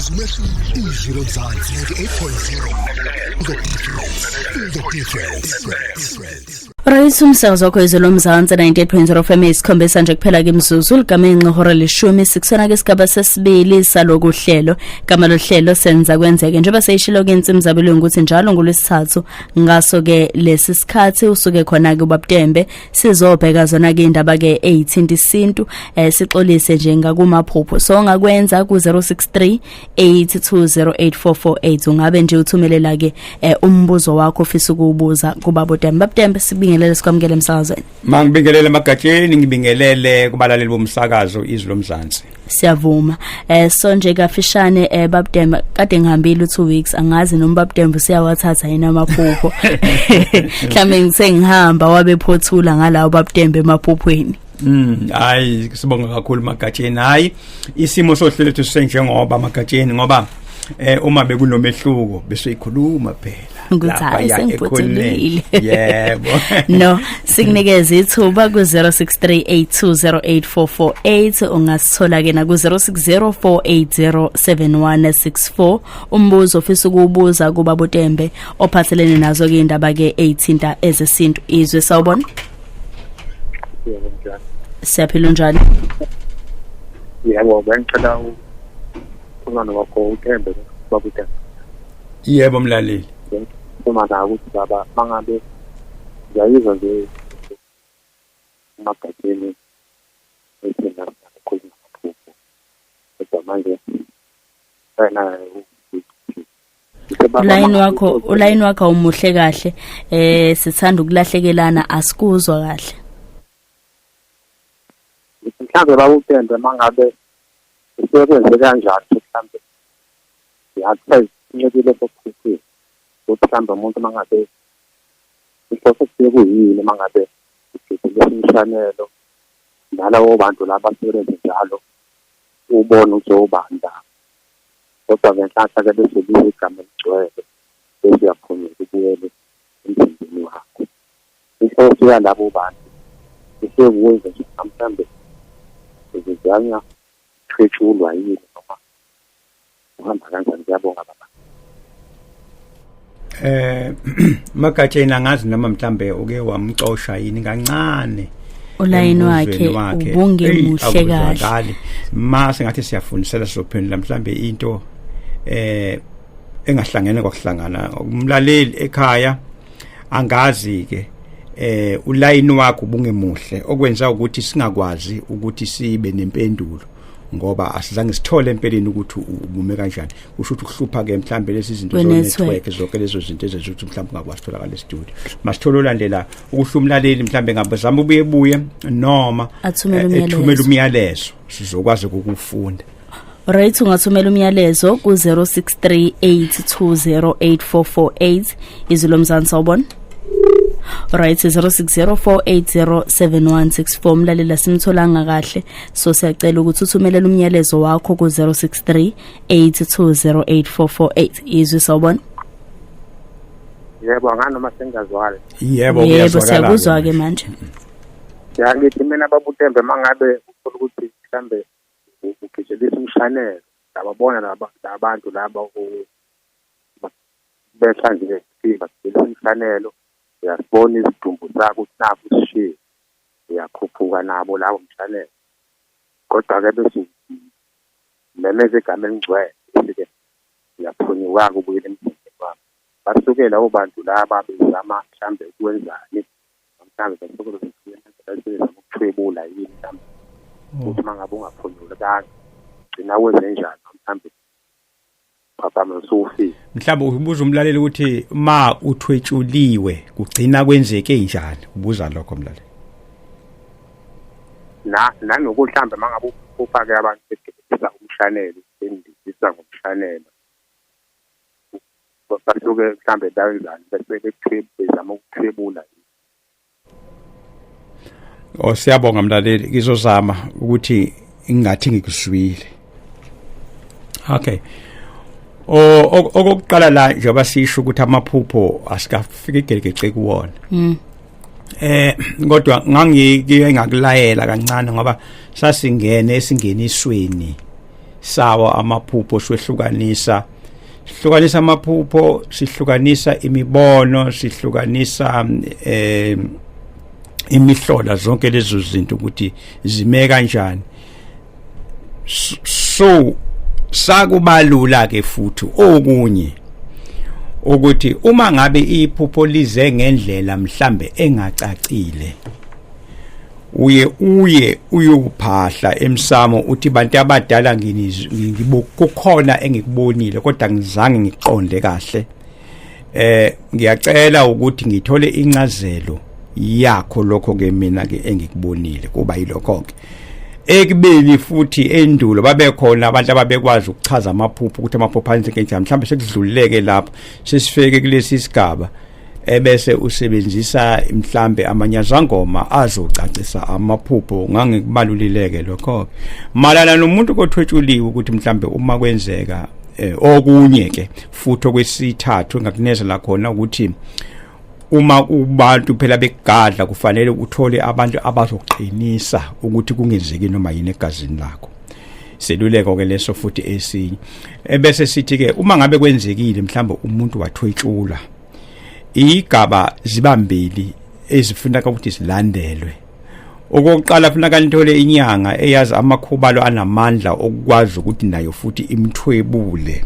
Izwi lomzansi 98.0 the difference. Right umsakazo wakho izwi lomzansi 98.0 FM isikhombisa nje kuphela ke imzuzu ligamenxe ihora leshumi sikusona ke sigaba sesibili saloku hlelo gama lohlelo senza kwenzeke njengoba seyishilo ke insimzabelweni ukuthi njalo ngolwesithathu ngaso ke lesi sikhathi usuke khona ke ubab Ntembe sizobheka zona ke indaba ke ezesinthu sixolise nje ngakumaphupho so ngakwenza ku 063 8208448 ungabe nje uthumelela ke umbuzo wakho ofisa ukubuza kubaba Ntembe. Bab Ntembe sibingelele sikwamukele emsakazweni. Mangibingelele emagatsheni ngibingelele kubalaleli bomsakazo izwi lomzansi. Siyavuma. So nje kafishane Bab Ntembe kade ngihambile 2 weeks angazi noma Bab Ntembe siyawathatha yena amaphupho. Mhlambe ngisengihamba wabephothula ngalawo Bab Ntembe emaphuphweni. Hayi sibonga kakhulu magatsheni. Hayi isimo sohlelo lethu senjengoba magatsheni ngoba uma bekunomehluko bese ikhuluma phela. Ukuthi sengiphuthulile. Yebo. No, sikunikeza ithuba ku 0638208448 ungasithola ke na ku 0604807164 umbuzo ofisa ukubuza kuba Ntembe ophathelene nazo ke indaba ke ezithinta ezesinthu izwe sawubona. Siyaphila njani? Yebo ngicela umntwana wakho uThembe baba Ntembe. Yebo mlaleli. Uma la ukuthi baba mangabe ngiyayizwa nje magatsheni esina ukukhuluma ngaphupho. Kodwa manje ulayini wakho umuhle kahle sithanda ukulahlekelana asikuzwa kahle. Mhlambe baba uThembe mangabe usebenze kanjani mhlambe yathi incedile sokuphupho uthanda umuntu mangabe isofike kuyini mangabe isifike imshanelo nalawo bantu laba asebenza njalo ubona uzobanda kodwa ngenhlanhla ke bese igama ligcwele bese yaphuma ukubuyela emzimbeni wakho isofike yalabo bantu isekuwenza nje mhlambe uzizanya kwetshulwa yini noma uhamba kanjani ngiyabonga baba. Magatsheni angazi noma mhlambe uke wamxosha yini kancane ulayini wakhe ubunge muhle kahle mase ngathi siyafundisela sizophendula mhlambe into engahlangene kwakuhlangana umlaleli ekhaya angazi ke ulayini wakho ubungemuhle okwenza ukuthi singakwazi ukuthi sibe nempendulo ngoba asizange sithole empeleni ukuthi ubume kanjani kusho ukuthi ukuhlupha ke mhlambe lezi zinto zo network zonke lezo zinto ezezuthi mhlambe ungakwazi utholakala e-studio masithole olandela ukuhlumlaleli mhlambe ngabazama ubuye noma athumela umyalezo sizokwazi ukufunda. Right ungathumela umyalezo ku 0638208448 izilomzansi sawubona. Right 0604807164 mlalela simtholanga kahle so siyacela ukuthi uthumelele umyalezo wakho ku 0638208448 izwi sawubona. Yebo nganoma sengazwala. Yebo siyakuzwa ke manje. Ngithi mina baba Ntembe mangabe ufuna ukuthi mhlambe ugijelisa umshanelo ababona labantu laba behlanje isiba umshanelo uyasibona izidumbu zakho ukuthi naku sishiye uyakhuphuka nabo lawo mshanelo kodwa ke bese memeze igama elingcwele bese uyaphunyuka kubuyela emzimbeni wakho basukela abantu laba bezama mhlambe ukwenzani mhlambe basukela ukuthwebula yini mhlambe ukuthi mangabe ungaphunyula kanti gcina wenze njani mhlambe papa masufi mhlawumbe ubuza umlaleli ukuthi ma uthwetshuliwe kugcina kwenzeke njani ubuza lokho mlaleli nanokuhlambe mangabe ufake abantu begibisa umshanelo bendisa ngomshanelo basuke mhlambe dawenzani bese bezama ukuthwebula. Siyabonga mlaleli ngizozama ukuthi ingathi ngikuzwile. Okay. Okokuqala la njengoba sisho ukuthi amaphupho asikafike igelegece kuwona. Kodwa ngangike ngakulayela kancane ngoba sasingene esingenisweni sawo amaphupho sihlukanisa amaphupho, sihlukanisa imibono, sihlukanisa imihlola zonke lezo zinto ukuthi zime kanjani. So sakubalula ke futhi okunye ukuthi uma ngabe iphupho lize ngendlela mhlambe engacacile, uyophahla emsamo uthi bantu abadala kukhona engikubonile kodwa ngizange ngiqonde kahle. Ngiyacela ukuthi ngithole incazelo yakho lokho ke mina ke engikubonile kuba yilokho ke. Ekubeni futhi endulo babekhona abantu ababekwazi ukuchaza amaphupho ukuthi amaphupho anze kanjani, mhlawumbe sekudluleke lapho sesifeke kulesi sigaba ebese usebenzisa mhlambe amanyazangoma azocacisa amaphupho. Ngangikubalulileke lokho malana nomuntu kothwetshuliwe ukuthi mhlambe uma kwenzeka okunye ke futhi okwesithathu ngakunezela khona ukuthi uma ubantu phela begadla kufanele uthole abantu abazoqinisa ukuthi kungenzeki noma yini egazini lakho. Seluleko ke leso futhi esinye ebese sithi ke uma ngabe kwenzekile mhlambe umuntu wathwetshula, igaba zibambili ezifuneka ukuthi silandelwe. Okokuqala funeka nithole inyanga eyazi amakhubalo anamandla okwazi ukuthi nayo futhi imthwebule,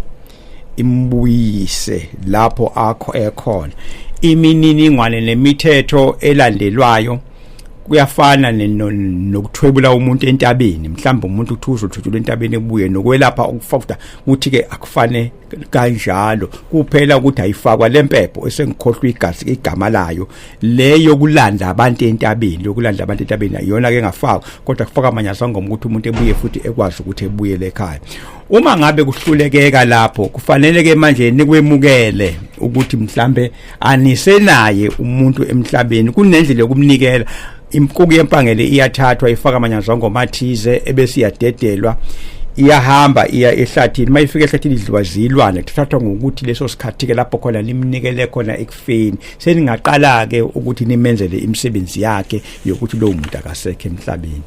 imbuyise lapho akho ekhona. Imininingwane nemithetho elandelwayo kuyafana nokuthwebula umuntu entabeni. Mhlawumbe umuntu uthuza uthutshula entabeni ebuye nokwelapha ukufafta ukuthi ke akufane kanjalo kuphela ukuthi ayifakwa lempepho esengikhohlwa igazi igama layo leyo kulanda abantu entabeni. Lokulanda abantu entabeni ayona ke ngafakwa kodwa kufaka amanyazangoma ukuthi umuntu ebuye futhi ekwazi ukuthi ebuyele ekhaya. Uma ngabe kuhlulekeka lapho kufanele ke manje nikwemukele ukuthi mhlambe anisenaye umuntu emhlabeni kunendlela yokumnikela. Imkuku yempangele iyathathwa ifaka amanyazangoma athize ebese iyadedelwa iyahamba iya ehlathini. Mayifika ehlathini idliwa zilwane kuthathwa ngokuthi leso sikhathi ke lapho khona limnikele khona ekufeni. Seningaqala ke ukuthi nimenzele imisebenzi yakhe yokuthi lo muntu akasekho emhlabeni.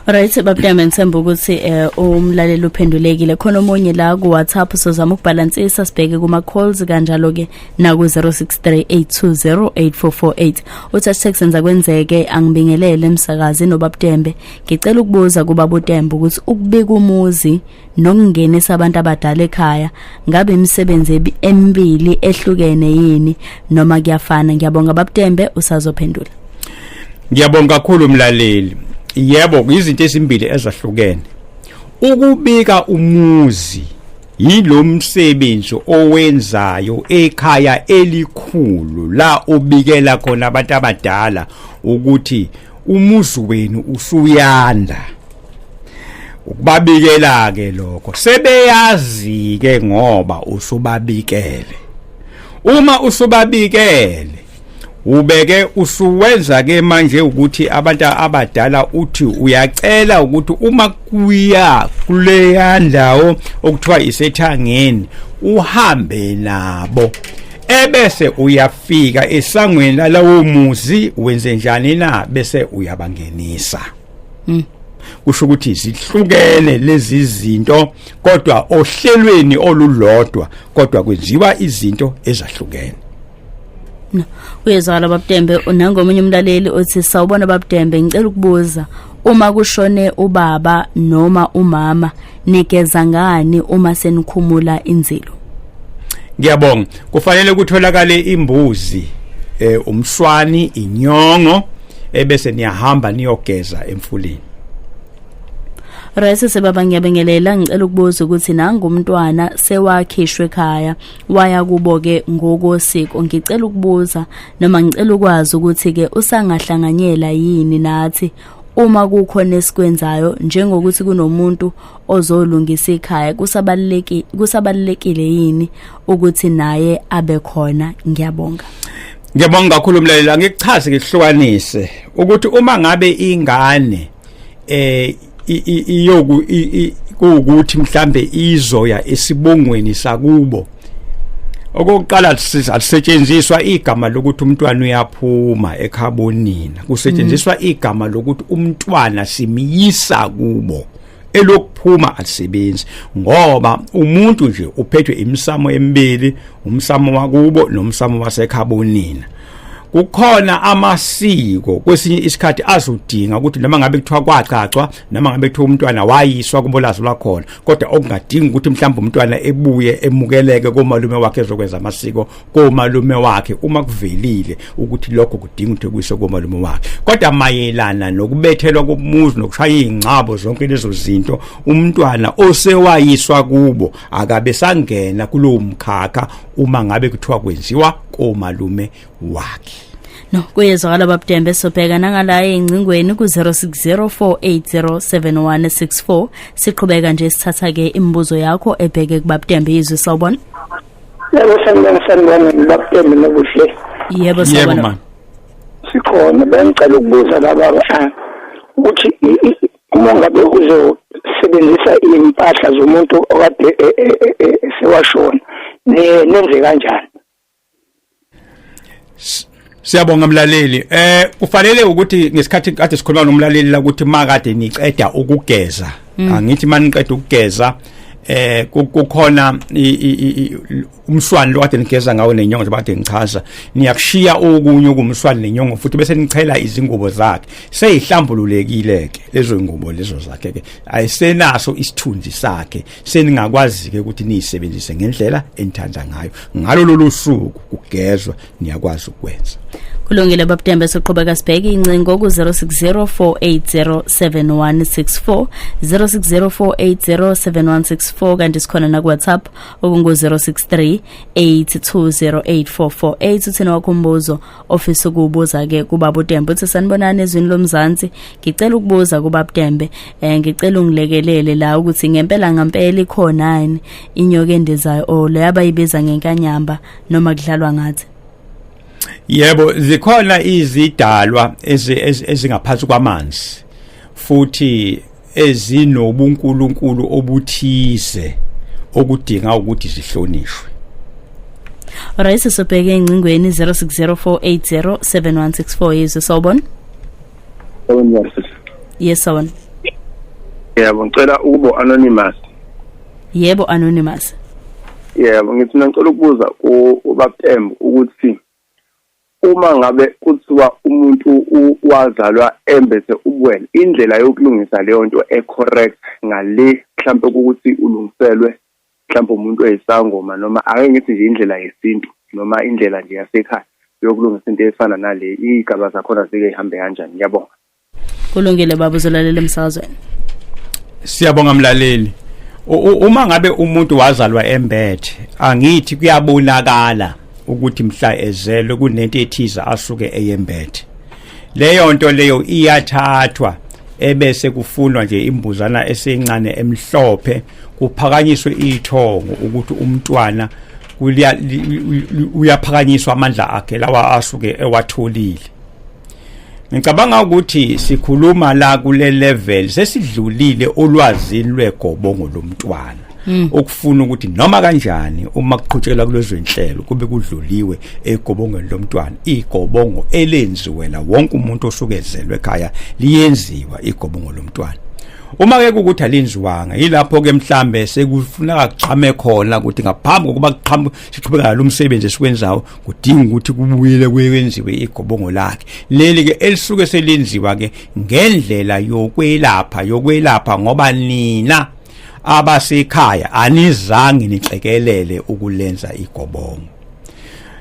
Right, Bab Ntembe ukuthi umlaleli uphendulekile. Khona omunye la ku WhatsApp sozama ukubalansisa sibheke kuma calls kanjalo ke na ku 0638208448. Uthi senza kwenzeke angibingelele emsakazi noBab Ntembe. Ngicela ukubuza kuBab Ntembe ukuthi ukubika umuzi nokungenisa abantu abadala ekhaya ngabe imisebenzi emibili ehlukene yini noma kuyafana? Ngiyabonga Bab Ntembe, usazophendula. Ngiyabonga kakhulu umlaleli. Yebo, izinto ezimbili ezahlukene. Ukubika umuzi yilo msebenzi owenzayo ekhaya elikhulu la ubikela khona abantu abadala ukuthi umuzi wenu usuyanda. Ukubabikela ke lokho sebeyazi ke ngoba usubabikele. Uma usubabikele ubeke usuwenza ke manje ukuthi abantu abadala uthi uyacela ukuthi uma kuya kuleya ndawo okuthiwa isethangeni uhambe nabo ebese uyafika esangweni lawo muzi wenze njani na bese uyabangenisa. Kusho ukuthi zihlukene lezi zinto kodwa ohlelweni olulodwa kodwa kwenziwa izinto ezahlukene. No, uyezwala Bab Ntembe. Unangomunye umlaleli othi sawubona Bab Ntembe, ngicela ukubuza uma kushone ubaba noma umama nikeza ngani uma senikhumula inzilo? Ngiyabonga. Kufanele kutholakale imbuzi, umswani, inyongo ebese niyahamba niyogeza emfuleni. Rese sebaba ngiyabengelela, ngicela ukubuza ukuthi nangumntwana sewakhishwe ekhaya waya kuboke ngokosiko. Ngicela ukubuza noma ngicela ukwazi ukuthi ke usangahlanganyela yini nathi uma kukhona esikwenzayo njengokuthi kunomuntu ozolungisa ekhaya. Kusabalekile yini ukuthi naye abe khona? Ngiyabonga. Ngiyabonga kakhulu umlaleli. Angikuchaze ngihlukanise ukuthi uma ngabe ingane ukuthi mhlambe izoya esibongweni sakubo, okokuqala sisetshenziswa igama lokuthi umntwana uyaphuma ekhabonina. Kusetshenziswa igama lokuthi umntwana simiyisa kubo elokuphuma alisebenzi ngoba umuntu nje uphethwe imisamo emibili, umsamo wakubo nomsamo wasekhabonina. Kukhona amasiko kwesinye isikhathi azodinga ukuthi noma ngabe kuthiwa kwacacwa noma ngabe kuthiwa umntwana wayiswa kubolazo lwakhona, kodwa okungadingi ukuthi mhlawumbe umntwana ebuye emukeleke komalume wakhe ezokwenza amasiko komalume wakhe uma kuvelile ukuthi lokho kudinga ukuthi kuyiswe komalume wakhe. Kodwa mayelana nokubethelwa komuzi nokushaya ingcabo zonke lezo zinto, umntwana osewayiswa kubo akabe sangena kulowo mkhakha uma ngabe kuthiwa kwenziwa komalume wakhe. No, kuyezwakala Bab Ntembe sobheka nangala engcingweni ku 0604807164. Siqhubeka nje sithatha ke imibuzo yakho ebheke ku Bab Ntembe izwe sawubona. Yebo sanibona Bab Ntembe nobuhle. Yebo sawubona. Sikhona bengicela ukubuza laba ukuthi uma ngabe uzosebenzisa impahla zomuntu okade sewashona nenze kanjani? Siyabonga mlaleli. Kufanele ukuthi ngesikhathi kade sikhuluma nomlaleli la ukuthi makade niceda ukugeza. Angithi maniqeda ukugeza kukhona umswani lo kade nigeza ngawo nenyongo zabade ngichaza. Niyakushiya okunye kumswani nenyongo futhi bese nichela izingubo zakhe. Seyihlambululekile ke lezo ingubo lezo zakhe ke. Ayisenaso isithunzi sakhe. Seningakwazi ke ukuthi niyisebenzise ngendlela enithanda ngayo. Ngalo lolu suku kugezwa niyakwazi ukwenza. Kulungile Bab Ntembe soqhubeka sibheke incingo ku 0604807164 0604807164 kanti sikhona na ku WhatsApp okungu 0638208448 uthina wakhumbuzo office ukubuza ke ku Bab Ntembe uthi sanibonana ezweni lomzansi ngicela ukubuza ku Bab Ntembe ngicela ungilekelele la ukuthi ngempela ikhonani inyoka endezayo le abayibiza ngenkanyamba noma kudlalwa ngathi. Yebo, zikhona izidalwa ezingaphansi kwamanzi futhi ezinobunkulunkulu obuthize okudinga ukuthi zihlonishwe. Alright, sobheke ingcingweni 0604807164 yizo sawubona. Yes sawubona. Yebo, ngicela ukuba anonymous. Yebo anonymous. Yebo, ngithi ngicela ukubuza uBab Ntembe ukuthi uma ngabe kuthiwa umuntu wazalwa embethe ubwele, indlela yokulungisa leyo nto ecorrect ngale mhlawumbe ukuthi ulungiselwe mhlawumbe umuntu oyisangoma noma ake ngithi nje indlela yesintu noma indlela nje yasekhaya yokulungisa into efana nale igaba zakhona zike ihambe kanjani? Ngiyabonga. Kulungile baba uzolalela emsakazweni. Siyabonga mlaleli. Uma ngabe umuntu wazalwa embethe, angithi kuyabonakala ukuthi mhla ezelwe kunento ethiza asuke eyembethe. Leyo nto leyo iyathathwa ebese kufunwa nje imbuzana esencane emhlophe kuphakanyiswe ithongo ukuthi umntwana uyaphakanyiswa amandla akhe lawa asuke ewatholile. Ngicabanga ukuthi sikhuluma la kule level sesidlulile olwazini lwegobongo lomntwana. Okufuna ukuthi noma kanjani uma kuqhutshela kulezo inhlelo kube kudluliwe egobongweni lomntwana. Igobongo elenziwe la wonke umuntu osuke ezelwe ekhaya liyenziwa igobongo lomntwana. Uma ke ukuthi alenziwanga yilapho ke mhlambe sekufuna kuchame khona ukuthi ngaphambi kokuba siqhubeka lo msebenzi esikwenzayo kudinga ukuthi kubuyele kwenziwe igobongo lakhe. Leli ke elisuke selenziwa ke ngendlela yokwelapha ngoba nina abasekhaya anizange nixekelele ukulenza igobongo.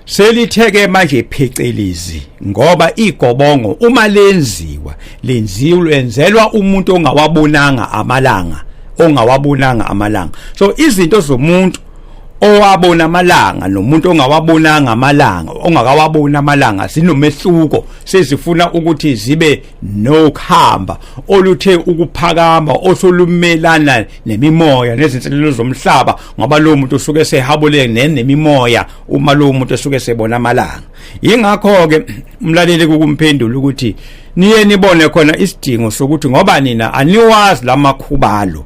Selitheke manje phecelezi ngoba igobongo uma lenziwa umuntu ongawabonanga amalanga. So izinto zomuntu owabona amalanga nomuntu ongawabonanga ongakawabona amalanga zinomehluko, sezifuna ukuthi zibe nokuhamba oluthe ukuphakama osolumelana nemimoya nezinselelo zomhlaba ngoba lo muntu usuke sehabule nemimoya uma lo muntu usuke sebona amalanga. Ingakho ke umlaleli kumphendula ukuthi niye nibone khona isidingo sokuthi ngoba nina aniwazi lamakhubalo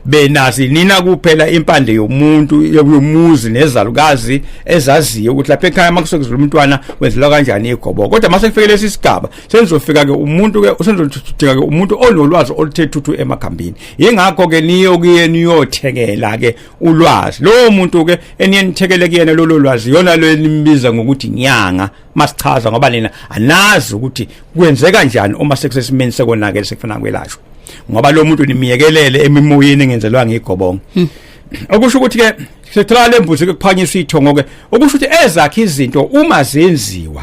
benazi nina kuphela impande yomuntu yomuzi nezalukazi ezaziyo ukuthi lapha ekhaya makusokuzula umntwana wenzelwa kanjani igoboko kodwa mase kufike lesi sigaba senzofika ke umuntu ke usenzodinga ke umuntu onolwazi oluthethuthu emakhambini ingakho ke niyothekela ke ulwazi lo muntu ke eniyenithekele kuyena lo lwazi yona lo enimbiza ngokuthi nyanga masichaza ngoba lena anazi ukuthi kwenzeka kanjani uma sekusesimeni sekonakele sekufana kwelashwa ngoba lo muntu nimiyekelele emimoyeni engenzelwa ngigobongo okusho ukuthi ke sethola lembuzi ke kuphanyiswa ithongo ke okusho ukuthi ezakhe izinto uma zenziwa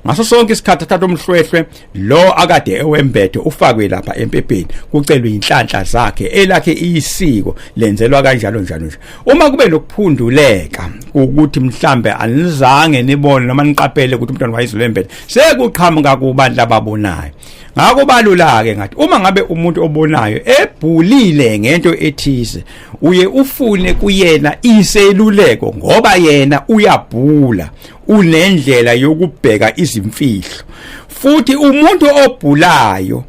ngaso sonke isikhathi thatha umhlwehlwe lo akade ewembethe ufakwe lapha empepeni kucelwe inhlanhla zakhe elakhe isiko lenzelwa kanjalo njalo nje uma kube lokuphunduleka ukuthi mhlambe anizange nibone noma niqaphele ukuthi umntwana wayizolembethe sekuqhamuka kubandla ababonayo ngakho balula ke ngathi uma ngabe umuntu obonayo ebhulile ngento ethize uye ufune kuyena iseluleko ngoba yena uyabhula unendlela yokubheka izimfihlo futhi umuntu obhulayo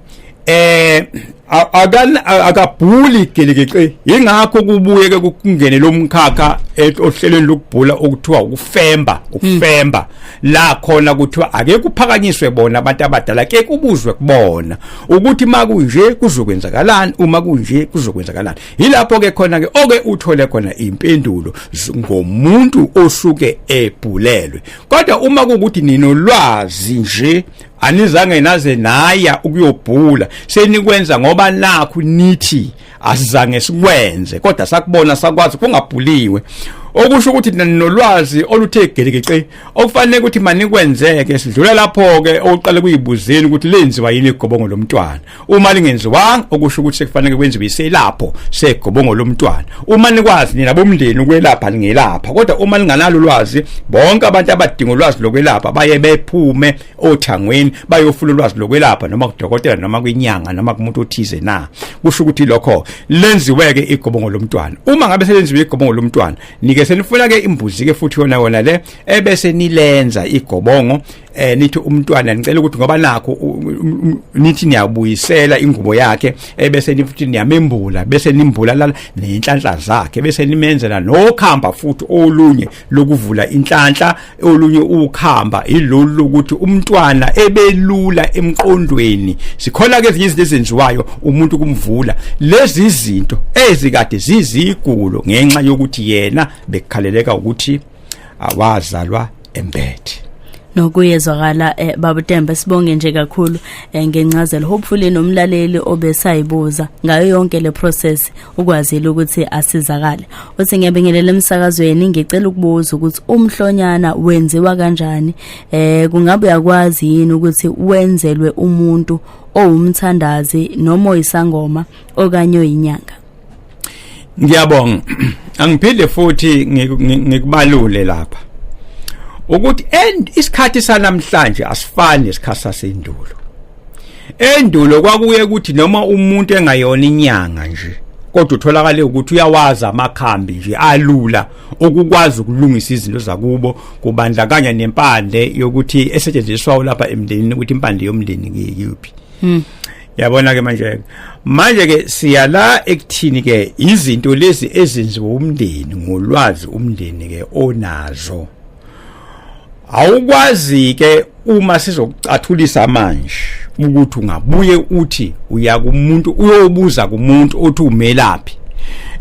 akabhuli gelekece ingakho kubuye ke kungene lo mkhakha ohlelweni lokubhula okuthiwa ukufemba la khona kuthiwa ake kuphakanyiswe bona abantu abadala ke kubuzwe kubona ukuthi makunje kuzokwenzakalani uma kunje kuzokwenzakalani yilapho ke khona ke oke uthole khona impendulo ngomuntu osuke ebhulelwe kodwa uma kukuthi ninolwazi nje anizange naze naya ukuyobhula senikwenza ngoba nakho nithi asizange sikwenze kodwa sakubona sakwazi kungabhuliwe okusho ukuthi ninolwazi oluthe gelekece okufanele ukuthi manikwenzeke sidlula lapho ke oqale kuyibuzeni ukuthi lenziwa yini igobongo lomntwana uma lingenziwanga okusho ukuthi sekufanele kwenziwe iselapho segobongo lomntwana uma nikwazi nina bomndeni ukwelapha ningelapha kodwa uma linganalo ulwazi bonke abantu abadinga ulwazi lokwelapha baye bephume othangweni bayofuna ulwazi lokwelapha noma kudokotela noma kwinyanga noma kumuntu othize na kusho ukuthi lokho lenziweke igobongo lomntwana uma ngabe selenziwe igobongo lomntwana nike senifuna ke imbuzi ke futhi yona le ebese nilenza igobongo nithi umntwana nicela ukuthi ngoba nakho nithi niyabuyisela ingubo yakhe ebese nifuthi niyamembula bese nimbula la nenhlanhla zakhe bese nimenzela nokhamba futhi olunye lokuvula inhlanhla olunye ukhamba ilolu ukuthi umntwana ebelula emqondweni sikhona ke ezinye izinto ezenziwayo umuntu kumvula lezi izinto ezikade zizigulo ngenxa yokuthi yena bekukhaleleka ukuthi awazalwa embethe nokuyezwakala Bab Ntembe sibonge nje kakhulu ngencazelo hopefully nomlaleli obesayibuza ngayo yonke le process ukwazile ukuthi asizakale uthi ngiyabingelela emsakazweni ngicela ukubuza ukuthi umhlonyana wenziwa kanjani kungabe yakwazi yini ukuthi wenzelwe umuntu owumthandazi noma oyisangoma okanye oyinyanga ngiyabonga angiphinde futhi ngikubalule lapha ukuthi isikhathi sanamhlanje asifani nesikhathi sasendulo endulo kwakuye ukuthi noma umuntu engayona inyanga nje kodwa utholakale ukuthi uyawazi amakhambi nje alula okukwazi ukulungisa izinto zakubo kubandakanya nempande yokuthi esetshenziswa lapha emndenini ukuthi impande yomndeni ngiyiphi yabona ke manje ke siyala ekuthini ke izinto lezi ezenziwa umndeni ngolwazi umndeni ke onazo awukwazi ke uma sizokucathulisa manje ukuthi ungabuye uthi uya kumuntu uyobuza kumuntu othi umelaphi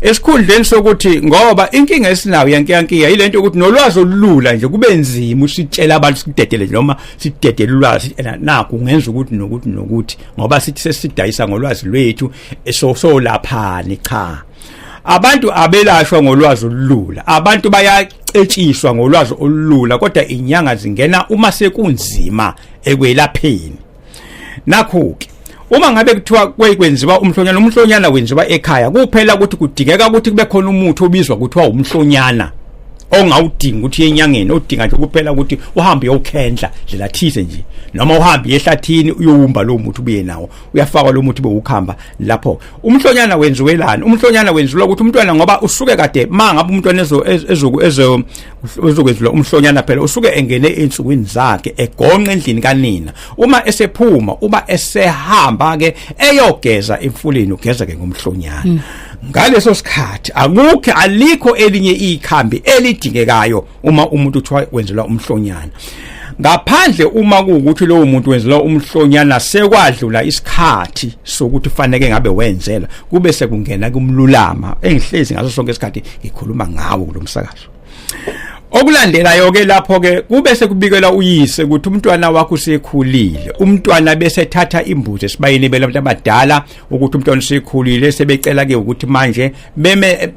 esikhundleni sokuthi ngoba inkinga esinayo yankiyankiya ilento ukuthi nolwazi olulula nje kube nzima usitshela abantu sikudedele noma sidedele ulwazi nakho ungenza ukuthi nokuthi ngoba sithi sesidayisa ngolwazi lwethu so laphani cha abantu abelashwa ngolwazi olulula abantu bayacetshiswa ngolwazi olulula kodwa inyanga zingena uma sekunzima ekwelapheni nakho ke uma ngabe kuthiwa kwenziwa umhlonyana wenziwa ekhaya kuphela ukuthi kudingeka ukuthi kube khona umuthi obizwa kuthiwa umhlonyana ongawudinga ukuthi yenyangeni odinga nje kuphela ukuthi uhambe uyokhendla ndlela thize nje noma uhambe ehlathini uyowumba lo muthi ubuye nawo uyafaka lo muthi bewukhamba lapho umhlonyana wenziwelana umhlonyana wenziwa ukuthi umntwana ngoba usuke kade mangabe umntwana ezokwenziwa umhlonyana phela usuke engene ensukwini zakhe egonqa endlini kanina uma esephuma uba esehamba ke eyogeza emfuleni ugeza ke ngomhlonyana ngaleso sikhathi akukho alikho elinye ikhambi elidingekayo uma umuntu uthiwa wenzelwa umhlonyana ngaphandle uma kuukuthi lowo muntu wenzelwa umhlonyana sekwadlula isikhathi sokuthi fanele ngabe wenzela kube sekungena kumlulama engihlezi ngaso sonke isikhathi ngikhuluma ngawo kulomsakazo okulandelayo ke lapho ke kube sekubikela uyise ukuthi umntwana wakho usekhulile umntwana bese thatha imbuzi esibayeni belabantu abadala ukuthi umntwana usekhulile sebecela ke ukuthi manje beme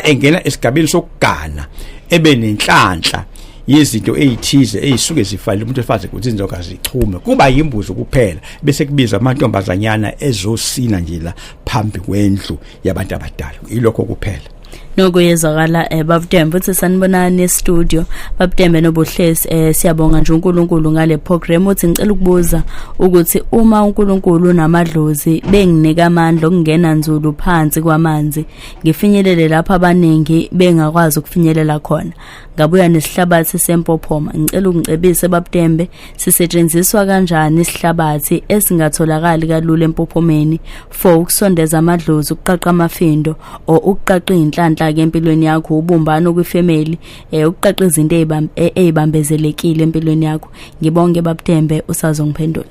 engena esigabeni sokugana ebe nenhlanhla yezinto ezithize ezisuke zifanele umuntu efaze ukuthi izinto zichume kuba yimbuzi kuphela bese kubiza amantombazanyana ezosina nje la phambi kwendlu yabantu abadala ilokho kuphela nokuyezwakala Bab Ntembe uthi sanibonani e-studio Bab Ntembe nobuhle siyabonga nje uNkulunkulu ngale program uthi ngicela ukubuza ukuthi uma uNkulunkulu namadlozi benginika amandla okungena nzulu phansi kwamanzi ngifinyelele lapha abaningi bengakwazi ukufinyelela khona ngabuya nesihlabathi sempophoma ngicela ukungcebise Bab Ntembe sisetshenziswa kanjani isihlabathi esingatholakali kalula empophomeni for ukusondeza amadlozi ukuqaqa amafindo o ukuqaqa inhlanhla ke empilweni yakho ubumbano kwifamily ukuqaqa izinto ezibambezelekile empilweni yakho ngibonge Bab Ntembe usazongiphendula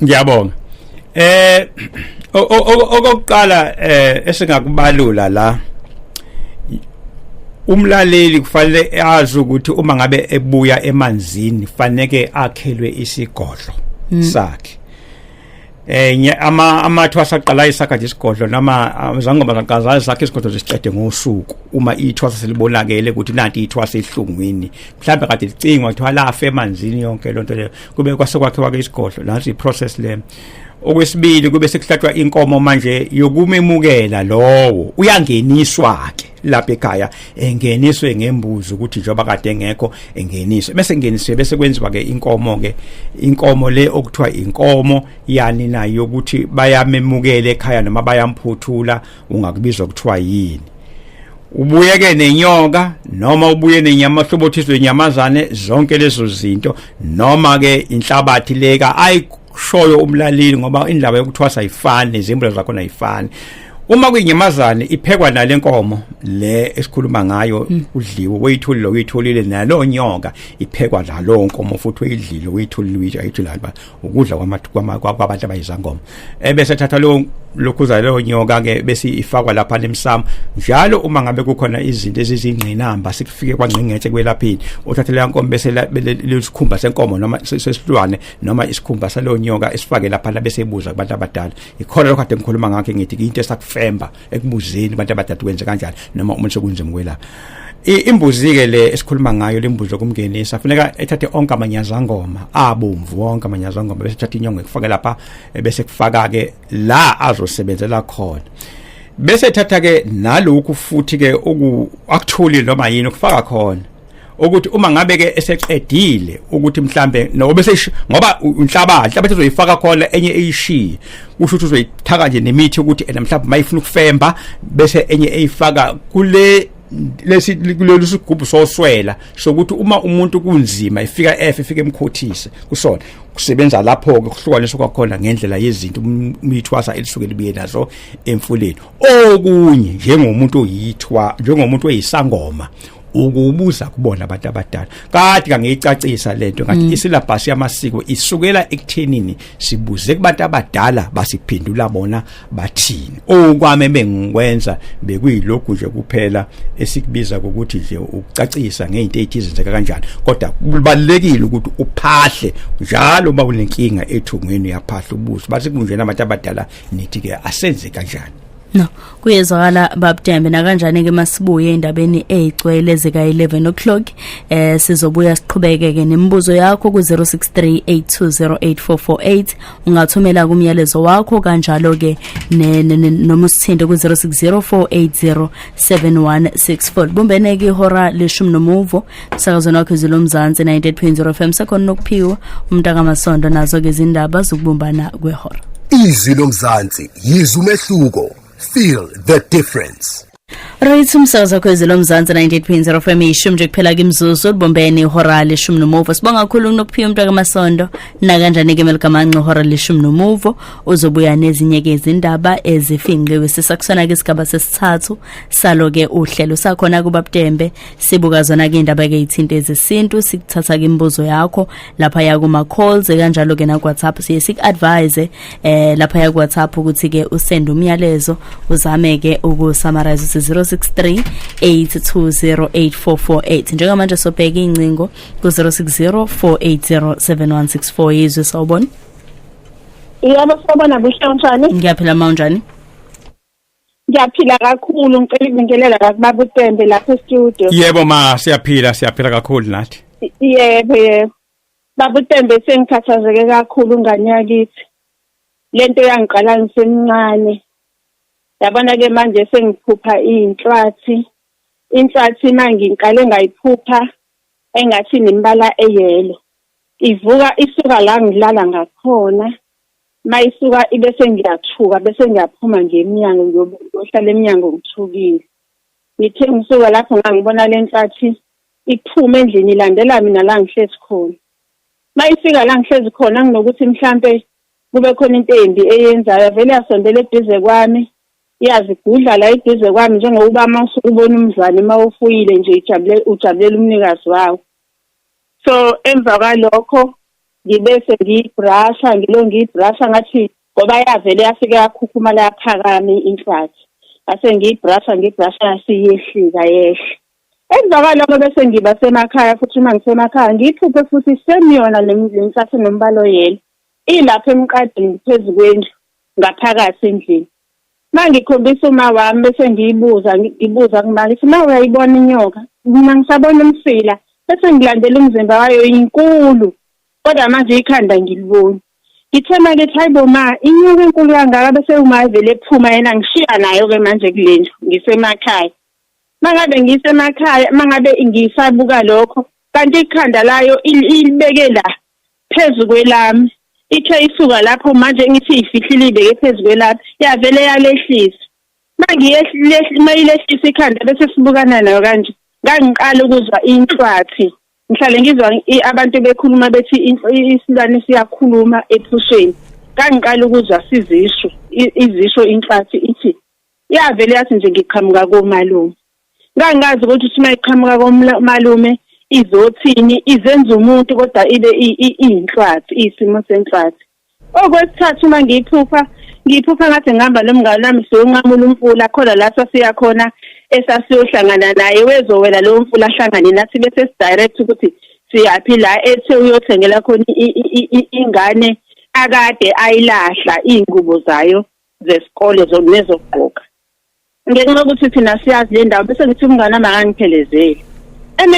ngiyabonga okokuqala esingakubalula la umlaleli kufanele azi ukuthi uma ngabe ebuya emanzini fanele akhelwe isigodlo sakhe amathwasa aqala isakhathi isigodlo noma zangoma zaqazayo sakhe isigodlo zisicede ngosuku uma ithwasa selibonakele ukuthi nanti ithwasa ehlungwini mhlawumbe kade licingwa ukuthi walafa emanzini yonke lonto leyo kube kwasekwakhiwa ke isigodlo nansi iprocess le okwesibili kube sekuhlathwa inkomo manje yokumemukela lowo uyangeniswa ke lapha ekhaya engeniswe ngembuzi ukuthi njoba kade engekho engeniswe bese ngeniswe bese kwenziwa ke inkomo le okuthiwa inkomo yani nayo ukuthi bayamemukela ekhaya noma bayamphuthula ungakubizwa kuthiwa yini ubuye ke nenyoka noma ubuye nenyama hlobothiswe inyamazane zonke lezo zinto noma ke inhlabathi leka shoyo umlaleli ngoba indaba yokuthwasa ayifani izimbulo zakho ayifani uma kuyinyamazane iphekwa nalenkomo le esikhuluma ngayo udliwe uyitholile nalo nyoka iphekwa nalo nkomo futhi uyidlile uyitholile ayithulala ukudla kwabantu abayizangoma bese thatha lokhuza leyo nyoka ke bese ifakwa lapha nemsamo njalo uma ngabe kukhona izinto ezizingqinamba sikufike kwangqingetshe kwelaphini uthathe le nkomo bese lesikhumba senkomo noma sesilwane noma isikhumba saleyo nyoka esifake lapha bese ebuza kubantu abadala ikhona lokho kade ngikhuluma ngakho ngithi into esakufemba ekubuzeni abantu abadala kwenze kanjani noma umuntu sokunzima kwelapha imbuzi ke le esikhuluma ngayo lembuzo kumngenisa kufuneka ethathe onke amanyazangoma abomvu wonke amanyazangoma bese ethatha inyongo ekufaka lapha bese kufaka ke la azosebenzela khona bese ethatha ke nalokhu futhi ke akuthuli noma yini ukufaka khona ukuthi uma ngabe ke eseqedile ukuthi mhlambe no bese ngoba inhlabathi uzoyifaka khona enye eyishiye kusho ukuthi uzoyithaka nje nemithi ukuthi mhlambe mayifuna ukufemba bese enye eyifaka kule kulolu sigubhu soswela sokuthi uma umuntu kunzima ifika emkhothise kusona kusebenza lapho ke kuhlukaniswa kwakhona ngendlela yezinto umithwasa elisuke libuye nazo emfuleni okunye njengomuntu oyisangoma ukubuza kubona abantu abadala kade ngiyicacisa lento ngathi isilabhasi yamasiko isukela ekuthenini sibuze kubantu abadala basiphendula bona bathini okwame bengikwenza bekuyilokhu nje kuphela esikubiza ukuthi nje ukucacisa ngezinto ezithizenzeka kanjani kodwa kubalekile ukuthi uphahle njalo uma unenkinga ethungweni yaphahla ubuso bathi kunjena abantu abadala nithi ke asenze kanjani no kuyezwakala Bab Ntembe na kanjani ke masibuye endabeni ezigcwele zika 11 o'clock sizobuya siqhubeke ke nemibuzo yakho ku 0638208448 ungathumela kumyalezo wakho kanjalo ke noma usithinde ku 0604807164 bumbene ke ihora leshumi nomuvo sakazona wakho izilomzansi 98.0 FM sekhona nokuphiwa umntaka masondo nazo ke izindaba zokubumbana kwehora Izwi lomzansi yizwe umehluko. Feel the difference. Right umsakazo kwezelo Mzansi 98.0 FM ishumi nje kuphela kimzuzu libombeni ihora leshumi nomuvo sibonga kakhulu kunokuphiwa umuntu akamasondo na kanjani ke melikamanqe ihora leshumi nomuvo uzobuya nezinye ke izindaba ezifinqiwe sisakusona ke isigaba sesithathu salo ke uhlelo sakhona kuBab Ntembe sibuka zona ke indaba ke ithinte Ezesinthu sikuthatha ke imibuzo yakho lapha ya kuma calls kanjalo ke na WhatsApp siye sik-advise lapha ya WhatsApp ukuthi ke usend umyalezo uzame ke ukusummarize 06382084448 njengamanje sobheka incingo ku 0604807164 yizwe sawubona. Yebo sawubona Buhle njani? Ngiyaphila mawunjani? Ngiyaphila kakhulu ngicela ukungelela la kuBab Ntembe lapha e-studio. Yebo ma siyaphila kakhulu nathi. Yebo. Bab Ntembe sengikhathazeke kakhulu ngane yakithi. Lento yangiqala ngisemncane. Yabona ke manje sengiphupha inhlathi mangingiqale ngayiphupha engathi nembala eyelo ivuka isuka la ngilala ngakhona mayisuka ibese ngiyathuka bese ngiyaphuma ngeminyango ngiyohlala eminyango ngithukile ngithe ngisuka lapho ngangibona lenhlathi iphuma endlini ilandela mina la ngihlezi khona mayifika la ngihlezi khona nginokuthi mhlambe kube khona into embi eyenzayo vele yasondela eduze kwami yazigudla la eduze kwami njengoba mawusubona umzwane mawufuyile nje ujabulela umnikazi wawo. So emva kwalokho ngibese ngiyibrasha ngiyibrasha ngathi ngoba yavele yafike yakhukhuma la phakame inhlathi. Ase ngiyibrasha yasiyehlika yehle. Emva kwalokho bese ngiba semakhaya futhi mangisemakhaya ngiphuphe futhi semiyona lenhlathi nombalo yelo. Ilapha emqadini phezulu kwendlu ngaphakathi endlini. Mangikhombisa uma wami bese ngibuza kumali uma uyayibona inyoka mina ngisabona umfila bese ngilandela umzimba wayo inkulu kodwa manje ikhanda ngilibona ngithema ke hayibo ma inyoka enkulu kangaka bese uma ivele ephuma yena ngishiya nayo ke manje kulendlu ngisemakhaya mangabe ngisabuka lokho kanti ikhanda layo ilibeke la phezulu kwelami ithe isuka lapho manje ngithi ifihlile ibeke phezulu kwelapha yavele yalehlisa mayilehlisa ikhanda bese sibukana nayo kanje ngangiqala ukuzwa inhlathi ngihlale ngizwa abantu bekhuluma bethi isilwane siyakhuluma ephusheni ngangiqala ukuzwa izisho inhlathi ithi yavele yathi nje ngiqhamuka komalume ngangazi ukuthi mayiqhamuka komalume izothini izenza umuntu kodwa ibe inhlathi isimo senhlathi okwesithathu mangiyiphupha ngathi ngihamba nomngane wami siyonqamula umfula khona la sasiya khona esasiyohlangana naye wezowela lo mfula ahlangane nathi bese direct ukuthi siyaphila la ethe uyothengela khona ingane akade ayilahla ingubo zayo zesikole nezokugqoka ngenxa ukuthi thina siyazi le ndawo bese ngithi umngane wami akangiphelezele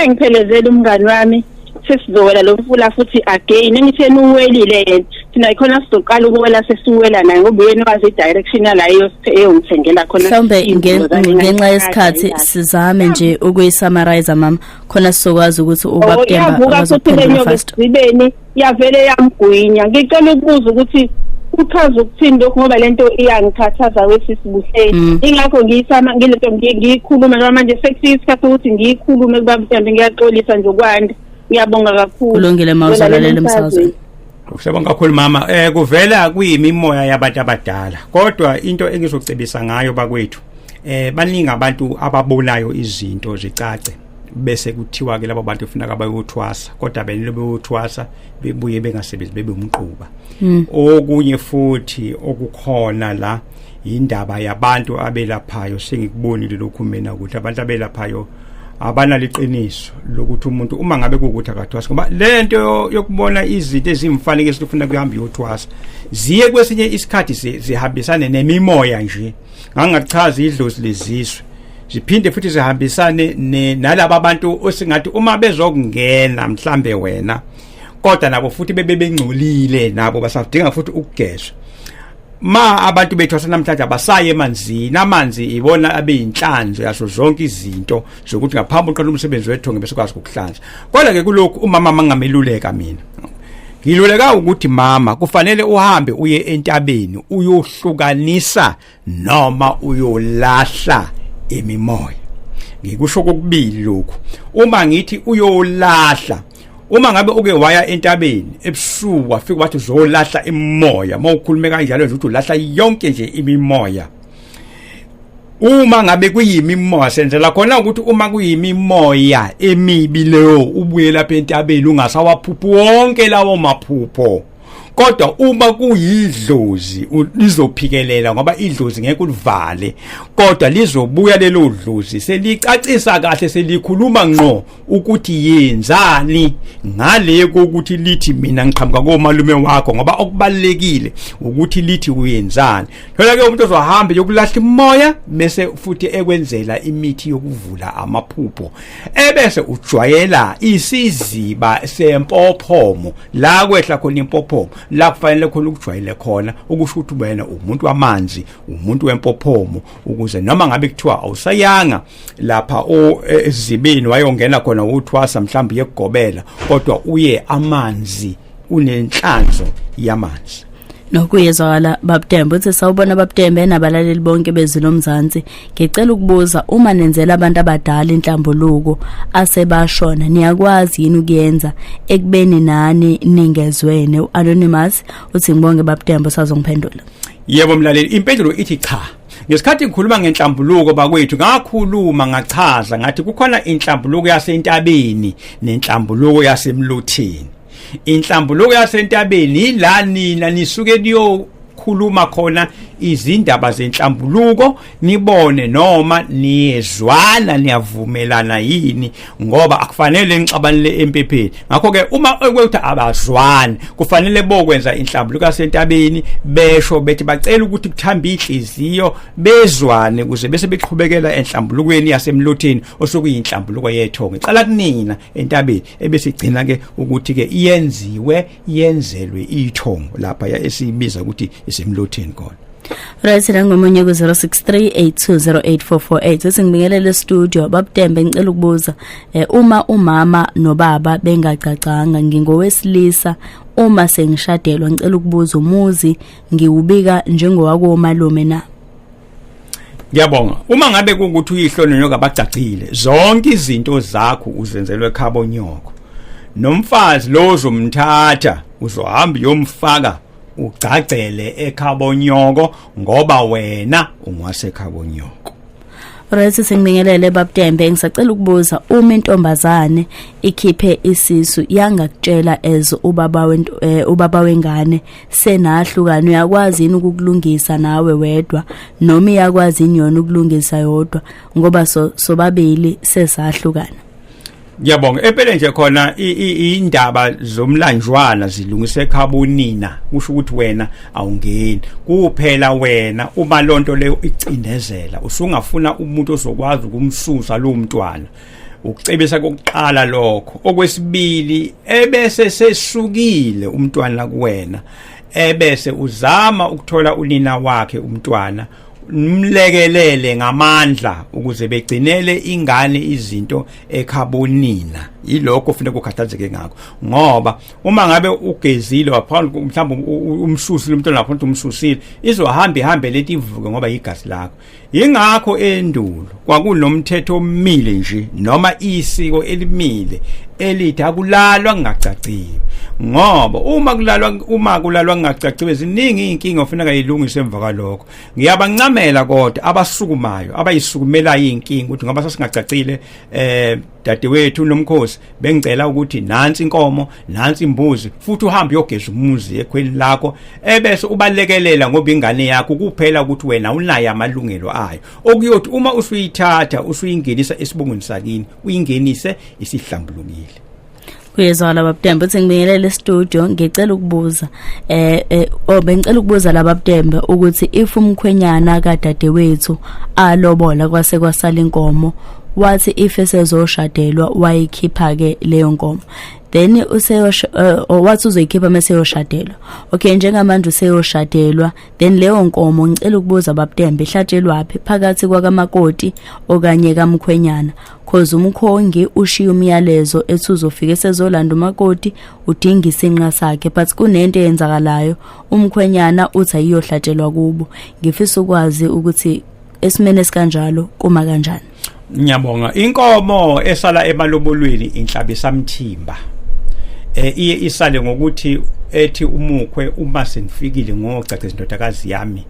ngiphelezela umngane wami sesizowela lo mfula futhi again ngithena uwelile yena thina ikhona sizoqala ukuwela sesiwela naye ngoba yena wazi direction yala eyongithengela khona mhlawumbe ngenxa yesikhathi sizame nje ukuyisummarize mama khona sizokwazi ukuthi uBab Ntembe azophendula fast ibeni yavele yamgwinya ngicela ukubuza ukuthi uchaza ukuthini lokho ngoba lento iyangikhathaza wesisibuhle ingakho ngiyikhuluma noma manje sekuyisikhathi ukuthi ngiyikhulume kuBab Ntembe ngiyaxolisa nje ukwanda ngiyabonga kakhulu kulungile mawuzalalela emsazweni. Usabonga kakhulu mama kuvela kuyimimoya yabantu abadala kodwa into engizokucebisa ngayo bakwethu baningi abantu ababonayo izinto zicace bese kuthiwa ke labo bantu ufuna abayothwasa kodwa benile beyothwasa bebuye bengasebenzi bebe umquba okunye futhi okukhona la indaba yabantu abelaphayo sengikubonile lokhu mina ukuthi abantu abelaphayo abanaliqiniso lokuthi umuntu uma ngabe kukuthi akathwasa ngoba lento yokubona izinto ezimfanekiso ufuna kuhamba yothwasa ziye kwesinye isikhathi zihambisane nemimoya nje ngangachaza idlozi leziswe ziphinde futhi zihambisane nalabo abantu osingathi uma bezokungena mhlambe wena kodwa nabo futhi bebengcolile nabo basadinga futhi ukugezwa ma abantu bethwasa namhlanje abasaye emanzini amanzi ibona abeyinhlanzo yaso zonke izinto zokuthi ngaphambi uqala umsebenzi wethonge bese kwazi ukuhlanza kodwa ke kulokhu umama mangameluleka mina ngiluleka ukuthi mama kufanele uhambe uye entabeni uyohlukanisa noma uyolahla imimoya. Ngikusho kokubili lokho. Uma ngithi uyolahla, uma ngabe uke waya entabeni ebusuku wafika wathi uzolahla imimoya, mawukhulume kanjalo nje uthi ulahla yonke nje imimoya. Uma ngabe kuyimimoya senzela khona ukuthi uma kuyimimoya emibi leyo ubuye lapha entabeni ungasawaphupho wonke lawo maphupho. Kodwa uma kuyidlozi lizophikelela ngoba idlozi ngeke ulivale, kodwa lizobuya lelo dlozi selicacisa kahle selikhuluma ngqo ukuthi yenzani ngale kokuthi lithi mina ngiqhamuka komalume wakho, ngoba okubalekile ukuthi lithi uyenzani. Phela ke umuntu ozohamba yokulahla imoya bese futhi ekwenzela imithi yokuvula amaphupho, ebese ujwayela isiziba sempophomo la kwehla khona impophomo, la kufanele khona ukujwayele khona ukusho ukuthi wena umuntu wamanzi, umuntu wempophomo, ukuze noma ngabe kuthiwa awusayanga lapha ezibini wayongena khona uthwasa mhlawumbe yekugobela, kodwa uye amanzi, unenhlanzo yamanzi. Nokuyezwakala Bab Ntembe uthi sawubona Bab Ntembe nabalaleli bonke bezilo Mzansi, ngicela ukubuza uma nenzela abantu abadala inhlambuluko asebashona niyakwazi yini ukuyenza ekubeni nani ningezwene? Anonymous uthi ngibonge Bab Ntembe usazongiphendula. Yebo mlaleli, impendulo ithi cha. Ngesikhathi ngikhuluma ngenhlambuluko bakwethu ngakhuluma ngachaza ngathi kukhona inhlambuluko yasentabeni nenhlambuluko yasemlotheni. Inhlambuluko yasentabeni la nina nisuke niyokhuluma khona izindaba zenhlambuluko, nibone noma niyezwana niyavumelana yini, ngoba akufanele nixabanele empepheni. Ngakho ke uma ekuthi abazwani kufanele bokwenza inhlambuluko yasentabeni besho bethi bacela ukuthi kuthambe inhliziyo bezwane ukuze bese beqhubekela enhlambulukweni yasemlotheni osukuyinhlambuluko yethonga. Icala kunina entabeni ebese igcina ke ukuthi ke yenzelwe ithongo lapha esibiza ukuthi isemlotheni khona. Right, ngomunye ku 0638208448 singibingelele studio. Bab Ntembe ngicela ukubuza uma umama nobaba bengacacanga ngingowesilisa, uma sengishadelwa ngicela ukubuza umuzi ngiwubika njengowako malume na? Ngiyabonga. Uma ngabe kukuthi uyihlone nyoka bacacile zonke izinto zakho uzenzelwe ekhabonyoko, nomfazi lo uzomthatha uzohamba yomfaka ugcagcele ekhabonyoko ngoba wena ungwasekhabonyoko. Right, singibingelele Bab Ntembe ngisacela ukubuza uma intombazane ikhiphe isisu yangakutshela ubaba wengane senahlukana, uyakwazi yini ukukulungisa nawe wedwa noma iyakwazi inyoni ukulungisa yodwa ngoba sobabili sesahlukana? Ngiyabonga. Empeleni nje khona indaba zomlanjwana zilungise ekhabonina, kusho ukuthi wena awungeni kuphela wena uma lonto leyo icindezela usungafuna umuntu ozokwazi ukumsusa lo mntwana, ukucebisa kokuqala lokho. Okwesibili ebese sesukile umntwana kuwena, ebese uzama ukuthola unina wakhe umntwana mlekelele ngamandla ukuze begcinele ingane izinto ekhabonina. Yilokho kufanele ukukhathazeke ngakho, ngoba uma ngabe ugezile waphambi mhlawumbe umsusile umntwana lapho umsusile izohamba ihambe lethi ivuke ngoba igazi lakho. Yingakho endulo kwakunomthetho omile nje noma isiko elimile elithi akulalwa ngacacile, ngoba uma kulalwa ngacaciwe ziningi inkinga ofuneka yilungise emva kwalokho. Ngiyabancamela kodwa abasukumayo abayisukumela inkinga ukuthi ngoba sasingacacile dadewethu nomkhosi bengicela ukuthi nansi inkomo nansi imbuzi futhi uhambe uyogeza umuzi ekhweli lakho, ebese ubalekelela ngoba ingane yakho kuphela ukuthi wena unayo amalungelo ayo, okuyothi uma usuyithatha usuyingenisa esibongweni sakini uyingenise isihlambulukile. Kuyezwala Bab Ntembe uthi ngibingelele studio ngicela ukubuza bengicela ukubuza la Bab Ntembe ukuthi if umkhwenyana kadadewethu alobola kwase kwasala inkomo, wathi if esezoshadelwa wayikhipha ke leyo nkomo, then wathi uzoyikhipha mase yoshadelwa. Okay, njengamanje useyoshadelwa, then leyo nkomo ngicela ukubuza Bab Ntembe ihlatshelwapi phakathi kwakamakoti okanye kamkhwenyana, cause umkhongi ushiya umyalezo ethi uzofika esezolanda umakoti udinga isinqa sakhe, but kunento eyenzakalayo umkhwenyana uthi ayiyohlatshelwa kubo. Ngifisa ukwazi ukuthi esimene sikanjalo kuma kanjani? Ngiyabonga. Inkomo esala emalobolweni inhlabisa mthimba. Iye isale ngokuthi ethi umukhwe uma sengifikile ngocace indodakazi yami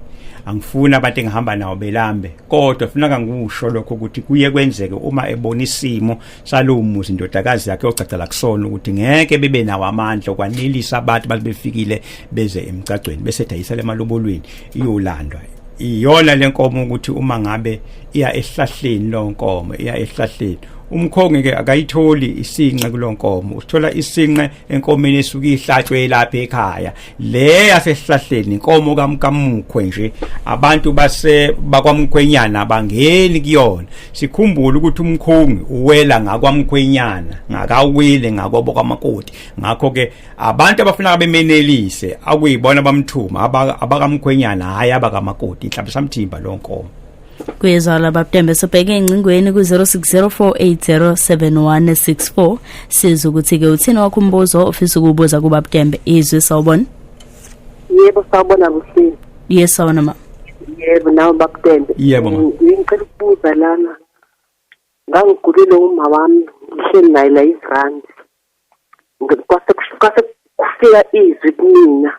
angifuna abantu engihamba nawo belambe kodwa kufuneka ngikusho lokho ukuthi kuye kwenzeke uma ebona isimo salowo muzi indodakazi yakhe ocacela kusona ukuthi ngeke bebe nawo amandla okwanelisa abantu balibefikile beze emgcagcweni bese dayisela emalobolweni iyolandwa. Iyona lenkomo ukuthi uma ngabe iya ehlahleni lonkomo iya ehlahleni umkhongi ke akayitholi isinqe kulonkomo uthola isinqe enkomeni esuka ihlatshwe lapha ekhaya le yasehlahleni inkomo kamukhwe nje abantu bakwamkhwenyana abangeni kuyona sikhumbule ukuthi umkhongi uwela ngakwamkhwenyana ngakawile ngakwabo kwamakoti ngakho ke abantu abafuna bemenelise akuyibona bamthuma abakamkhwenyana hayi abakamakoti inhlabisa mthimba lonkomo. Kuyezwala Bab Ntembe sobheke engcingweni ku0604807164 siza ukuthi ke uthini wakho umbuzo ofisa ukubuza ku Bab Ntembe izwe sawubona. Yebo sawubona Buhle. Yes sawubona ma. Yebo nawe Bab Ntembe. Yebo ma. Ngicela ukubuza lana. Ngangigulile uma wami ngihleli naye la iZrand. Kwase kufika izwi kumina.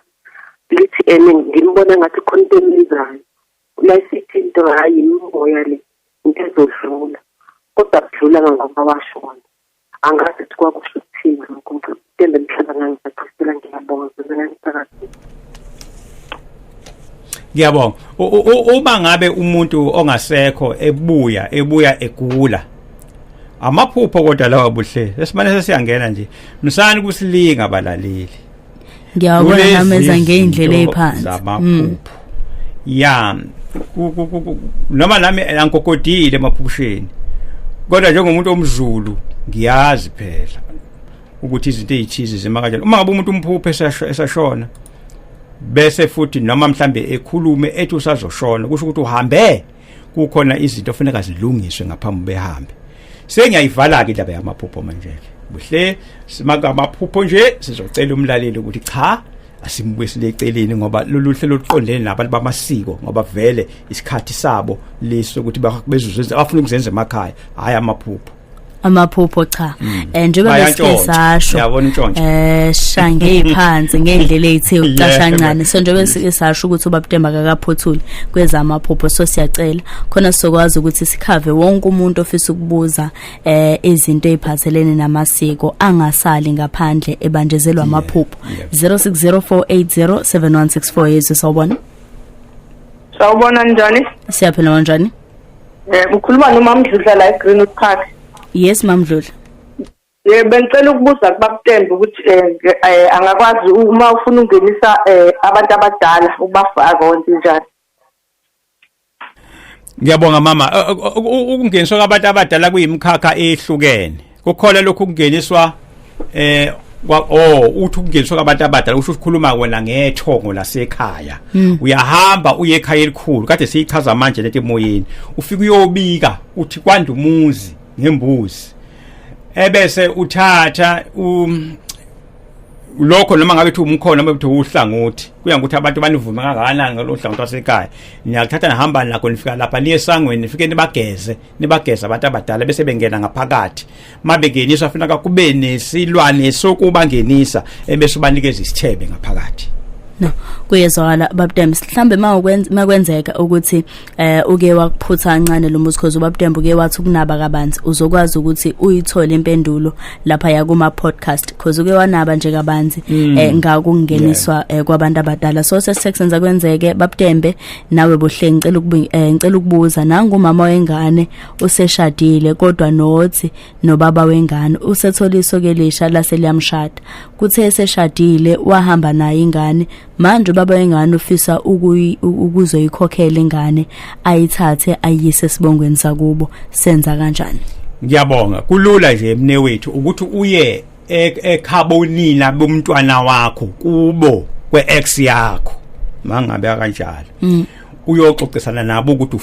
Lithi ngimbona ngathi contemplative. Lasithi into hayi imboya le into ezodlula kodwa kudlula ngoba washona angazi ukuthi kwakusho ukuthini ngoba Ntembe mhlaba ngangicela ngiyabonga ngiyabonga. Ngiyabonga. Uma ngabe umuntu ongasekho ebuya egula amaphupho kodwa lawa Buhle esimane sesiyangena nje msani kusilinga abalaleli. Ngiyabona nameza ngeindlela eziphansi zamaphupho. Ya noma nami ankokodile emaphusheni kodwa njengomuntu omZulu ngiyazi phela ukuthi izinto ezithize zima kanjani uma ngabe umuntu umphupho esashona bese futhi noma mhlambe ekhulume ethi usazoshona kusho ukuthi uhambe kukhona izinto ofuneka zilungiswe ngaphambi behambe sengiyayivala ke indaba yamaphupho manje Buhle simaka amaphupho nje sizocela umlaleli ukuthi cha asimbuyisile eceleni ngoba lolu hlelo luqondene nabantu bamasiko ngoba vele isikhathi sabo leso ukuthi bezuze abafuna ukuzenza emakhaya hayi amaphupho cha njengoba besisasho yabona intshontsho shange iphansi ngendlela ethe ucasha kancane so njengoba sisasho ukuthi uBab Ntembe akaphothuli kwezamaphupho so siyacela khona sokwazi ukuthi sikhave wonke umuntu ofisa ukubuza izinto eziphathelene namasiko angasali ngaphandle ebanjezelwa amaphupho 0604807164 yezwe sawubona njani siyaphila kanjani ukhuluma noMama Mdludla la eGreenwood Park. Yes Mama Mdludla. Bengicela ukubuza kuBab Ntembe ukuthi angakwazi uma ufuna ungenisa abantu abadala ubafaka konke njani. Ngiyabonga mama ukungeniswa kwabantu abadala kuyimkhakha ehlukene kukhona lokhu kungeniswa uthi ukungeniswa kwabantu abadala usho ukukhuluma wena ngethongo lasekhaya uyahamba uye ekhaya elikhulu kade siyichaza manje lento emoyeni ufika uyobika uthi kwanda umuzi ngembuzi ebese uthatha lokho noma ngabe umkhona noma uthi uhlangothi kuya ukuthi abantu banivuma kangakanani ngalohlangothi wasekhaya niyathatha nahamba nako nifika lapha niye esangweni nifike nibageze abantu abadala bese bengena ngaphakathi mabengeniswa funeka kube nesilwane sokubangenisa ebese ubanikeza isithebe ngaphakathi. No kuyezwala Bab Ntembe mhlambe makwenzeka ukuthi uke wakuphutha kancane lo muzi because uBab Ntembe uke wathi ukunaba kabanzi uzokwazi ukuthi uyithole impendulo lapha ya kuma podcast because uke wanaba nje kabanzi ngakungeniswa kwabantu abadala so sesikusenza kwenzeke Bab Ntembe nawe Buhle ngicela ukubuza nangumama wengane useshadile kodwa nothi nobaba wengane usethola isokelisha laseliyamshada kuthe eseshadile wahamba naye ingane manje baba wengane ufisa ukuzoyikhokhela ingane ayithathe ayise sibongweni sakubo senza kanjani. Ngiyabonga kulula nje emnewethu ukuthi uye ekhabonina bomntwana wakho kubo kweex yakho mangabe kanjalo uyoxoxisana nabo ukuthi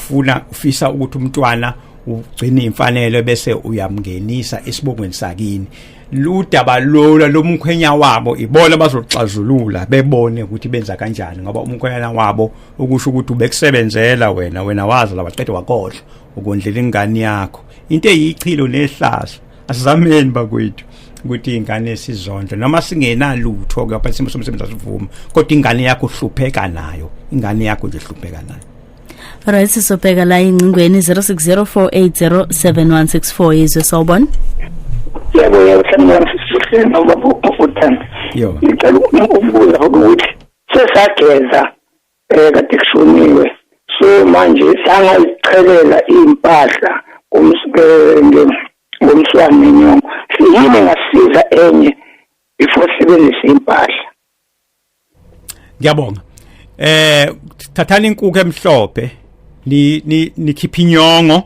ufisa ukuthi umntwana ugcina imfanelo bese uyamngenisa esibongweni sakini ludaba lola lomkhwenya wabo ibona bazoxazulula bebone ukuthi benza kanjani ngoba umkhwenya wabo ukusho ukuthi ubekusebenzela wena wazi la waqeda wakhohlwa ukondlela ingane yakho into eyichilo nehlazo asizameni bakwethu ukuthi ingane sizondle noma singenalutho ke apha simsebenza sivuma kodwa ingane yakho hlupheka nayo ingane yakho nje hlupheka nayo. Right, sisobheka la ingcingweni 0604807164 izwe sawubona. Yebo sanibona ubaba uThanda. Yo. Ngicela ukubuza ukuthi sesageza kade kushoniwe. So manje sangayichelela impahla ngomswane nyongo. Siyini ngasiza enye before sibenzise impahla. Ngiyabonga. Thathani inkukhu emhlophe nikhipha inyongo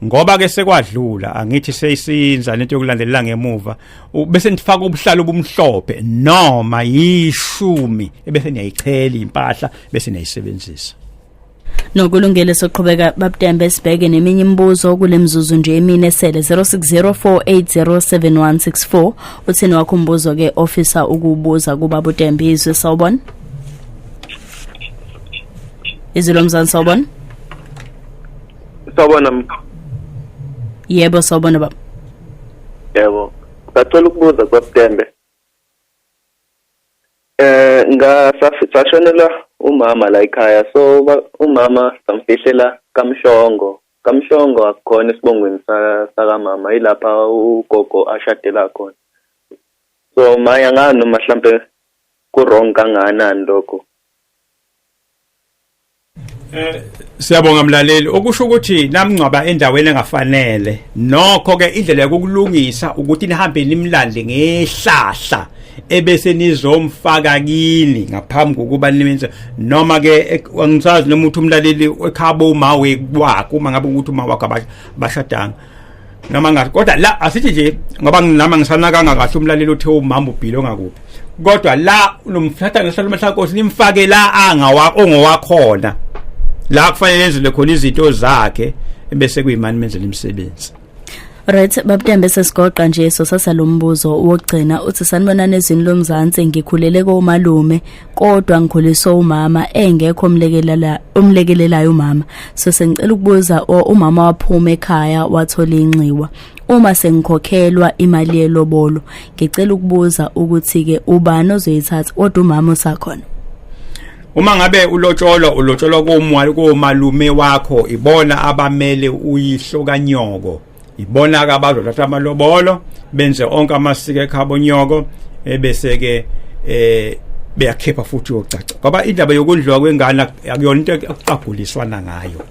ngoba ke sekwadlula angithi seyisinza lento yokulandelela ngemuva bese nifaka ubuhlalo obumhlophe noma yishumi bese niyayichela impahla bese niyayisebenzisa. Nokulungele soqhubeka Bab Ntembe sibheke neminye imibuzo kule mzuzu nje emine esele 0604807164 uthini wakho umbuzo ke officer ukubuza kuBab Ntembe izwe sawubona. Izilo mzansi sawubona. Sawubona. Yebo sawubona baba. Yebo. Ngicela ukubuza kuBab Ntembe. Ngasashonela umama la ekhaya so umama samfihlela kamshongo akukhona esibongweni saka mama ilapha ugogo ashadela khona. So maya ngani noma mhlambe ku wrong kanganani lokho. Siyabonga mlaleli okusho ukuthi namngcwaba endaweni engafanele nokho ke indlela yokulungisa ukuthi nihambe nimlande ngehlahla ebese nizomfaka kini ngaphambi kokuba nimenze noma ke angisazi noma uthi umlaleli ekhabo uma wekwakho uma ngabe ukuthi uma wakho abashadanga noma ngathi kodwa la asithi nje ngoba nginama ngisanakanga kahle umlaleli othe umama ubhilo ngakuphi kodwa la unomfhatha ngehlalo mahlakosi nimfake la ongowakhona la kufanele enze khona izinto zakhe bese kuyimani menzele imisebenzi. Right, Bab Ntembe sesigoqa nje sosasalombuzo wogcina uthi sanibonana ezweni lomzansi ngikhulele komalume kodwa ngikhuliswa umama engekho umlekelelayo umama so sengicela ukubuza umama waphuma ekhaya wathola inxiwa uma sengikhokhelwa imali yelobolo ngicela ukubuza ukuthi ke ubani ozoyithatha kodwa umama usakhona. Uma ngabe ulotsholo komalume wakho ibona abamele uyihlokanyoko ibona ke abazothatha amalobolo benze onke amasiko ekhabonyoko ebese ke beyakhipha futhi yocaca ngoba indaba yokudliwa kwengane akuyona into ekuqaguliswana ngayo.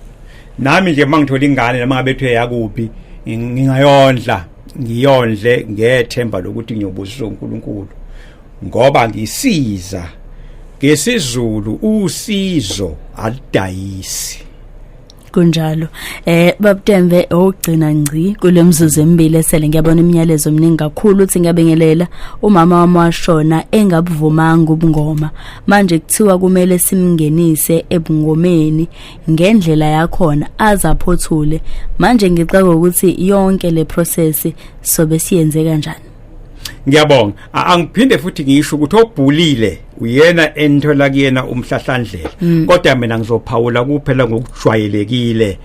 Nami nje mangithola ingane noma ngabe ethe yakuphi ngingayondla ngiyondle ngethemba lokuthi ngiyobusisa uNkulunkulu ngoba ngisiza ngesizulu usizo alidayisi. Kunjalo Bab Ntembe ogcina ngci kule mzuzu emibili esele ngiyabona imiyalezo eminingi kakhulu uthi ngiyabingelela umama wami washona engabuvumanga ubungoma manje kuthiwa kumele simngenise ebungomeni ngendlela yakhona azaphothule manje ngicaka ukuthi yonke le process sobe siyenze kanjani. Ngiyabonga angiphinde futhi ngisho ukuthi obhulile uyena enthola kuyena umhlahlandlela kodwa mina ngizophawula kuphela ngokujwayelekile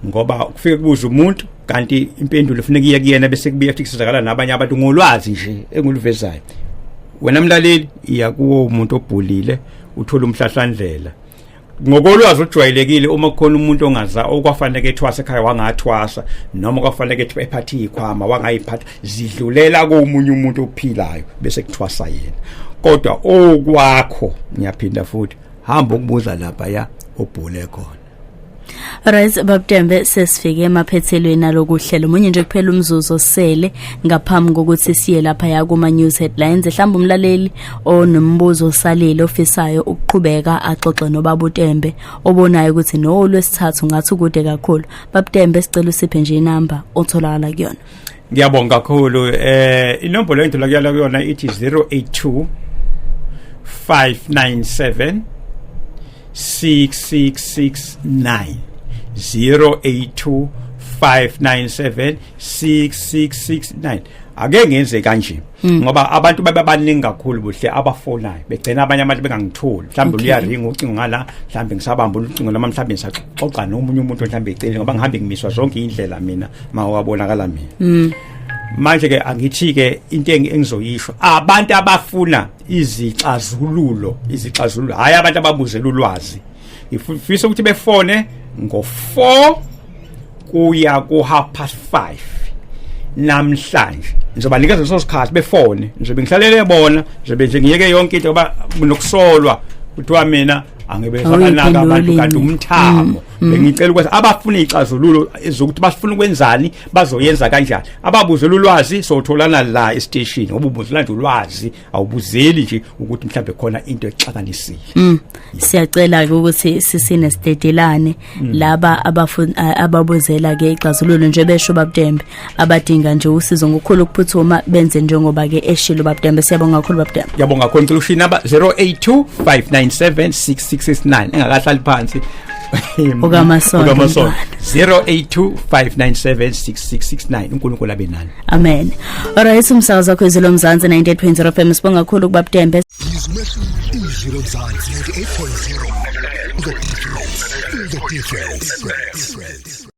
ngoba kufike kubuza umuntu kanti impendulo ifuneka iye kuyena bese kubuya futhi kusizakala nabanye abantu ngolwazi nje enguluvezayo. Wena mlaleli iya kuwo umuntu obhulile uthola umhlahlandlela ngokolwazi ojwayelekile uma kukhona umuntu ongaza okwafanele ethwasa ekhaya wangathwasa noma kwafanele ephathe ikhwama wangayiphatha zidlulela komunye umuntu ophilayo bese kuthwasa yena kodwa okwakho ngiyaphinda futhi hamba ukubuza lapha ya obhule khona. Right, Bab Ntembe sesifike emaphethelweni alokuhlela umunye nje kuphela umzuzu osele ngaphambi kokuthi siye lapha ya kuma news headlines ehlamba umlaleli onombuzo osalile ofisayo ukuqhubeka axoxe noBab Ntembe obonayo ukuthi no lwesithathu ngathi kude kakhulu. Bab Ntembe sicela usiphe nje inamba otholakala kuyona. Ngiyabonga kakhulu inombolo engitholakala kuyona ithi 082 597 6669 082 597 6669 ake ngenze kanje ngoba abantu bababaningi kakhulu Buhle abafonayo begcina abanye abantu bengangitholi mhlawumbe uyaringa ucingo ngala mhlawumbe ngisabamba ucingo lama mhlawumbe ngisaxoxa nomunye umuntu mhlawumbe ecele ngoba ngihambe ngimiswa zonke indlela mina mawabonakala mina manje ke angithi ke into engizoyisho abantu abafuna izixazululo hayi abantu ababuzela ulwazi ifisa ukuthi befone ngo4 kuya ku 5:30 namhlanje ngizobanikeza leso sikhathi befone ngizobe ngihlalele bona ngizobe nje ngiyeke yonke into ngoba nokusolwa kuthiwa mina angibezakanaka abantu kanti umthamo bengicela ukuthi abafuna izixazululo ezokuthi bafuna ukwenzani bazoyenza kanjani ababuzela ulwazi sotholana la e-station ngoba ubuzela nje ulwazi awubuzeli nje ukuthi mhlambe khona into exakanisile siyacela ukuthi sisine stedelane laba ababuzela ke ixazululo nje besho Bab Ntembe abadinga nje usizo ngokukhulu ukuphuthuma benze njengoba ke eshilo Bab Ntembe siyabonga kakhulu Bab Ntembe yabonga kakhulu ngicela ushini number 082 597 6669 engakahlali phansi ukamasonto 082 597 6669 uNkulunkulu abe nani amen alright umsakazo wakho izilo Mzansi 98.0 FM sibonga kakhulu kuBab Ntembe izilo Mzansi 98.0 the difference